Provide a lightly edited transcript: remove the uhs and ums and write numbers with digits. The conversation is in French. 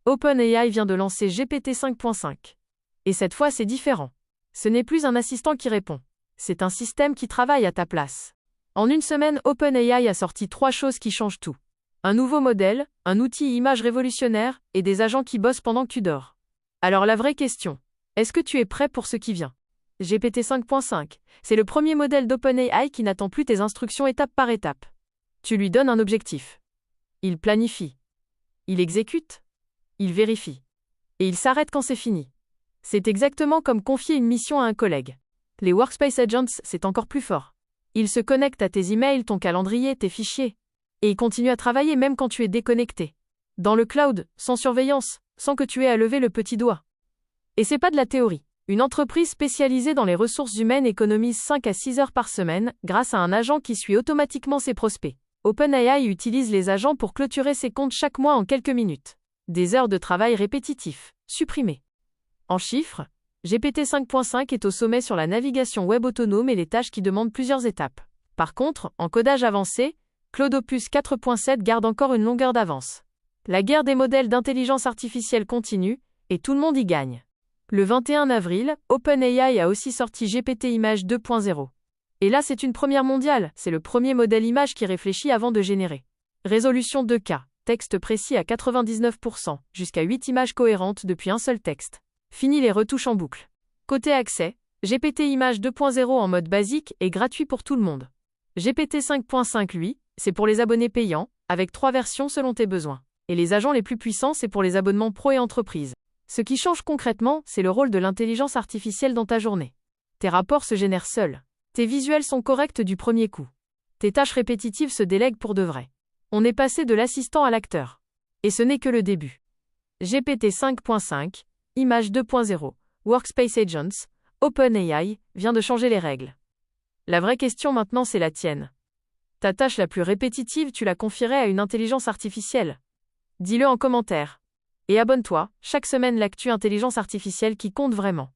OpenAI vient de lancer GPT 5.5. Et cette fois, c'est différent. Ce n'est plus un assistant qui répond. C'est un système qui travaille à ta place. En une semaine, OpenAI a sorti 3 choses qui changent tout. Un nouveau modèle, un outil image révolutionnaire et des agents qui bossent pendant que tu dors. Alors la vraie question, est-ce que tu es prêt pour ce qui vient? GPT 5.5, c'est le premier modèle d'OpenAI qui n'attend plus tes instructions étape par étape. Tu lui donnes un objectif. Il planifie. Il exécute. Il vérifie. Et il s'arrête quand c'est fini. C'est exactement comme confier une mission à un collègue. Les Workspace Agents, c'est encore plus fort. Ils se connectent à tes emails, ton calendrier, tes fichiers. Et ils continuent à travailler même quand tu es déconnecté. Dans le cloud, sans surveillance, sans que tu aies à lever le petit doigt. Et c'est pas de la théorie. Une entreprise spécialisée dans les ressources humaines économise 5 à 6 heures par semaine grâce à un agent qui suit automatiquement ses prospects. OpenAI utilise les agents pour clôturer ses comptes chaque mois en quelques minutes. Des heures de travail répétitif, supprimées. En chiffres, GPT 5.5 est au sommet sur la navigation web autonome et les tâches qui demandent plusieurs étapes. Par contre, en codage avancé, Claude Opus 4.7 garde encore une longueur d'avance. La guerre des modèles d'intelligence artificielle continue, et tout le monde y gagne. Le 21 avril, OpenAI a aussi sorti GPT Image 2.0. Et là, c'est une première mondiale, c'est le premier modèle image qui réfléchit avant de générer. Résolution 2K, texte précis à 99%, jusqu'à 8 images cohérentes depuis un seul texte. Fini les retouches en boucle. Côté accès, GPT Image 2.0 en mode basique est gratuit pour tout le monde. GPT 5.5 lui, c'est pour les abonnés payants, avec 3 versions selon tes besoins. Et les agents les plus puissants, c'est pour les abonnements pro et entreprises. Ce qui change concrètement, c'est le rôle de l'intelligence artificielle dans ta journée. Tes rapports se génèrent seuls. Tes visuels sont corrects du premier coup. Tes tâches répétitives se délèguent pour de vrai. On est passé de l'assistant à l'acteur. Et ce n'est que le début. GPT 5.5, Image 2.0, Workspace Agents, OpenAI, vient de changer les règles. La vraie question maintenant, c'est la tienne. Ta tâche la plus répétitive, tu la confierais à une intelligence artificielle? Dis-le en commentaire. Et abonne-toi, chaque semaine l'actu intelligence artificielle qui compte vraiment.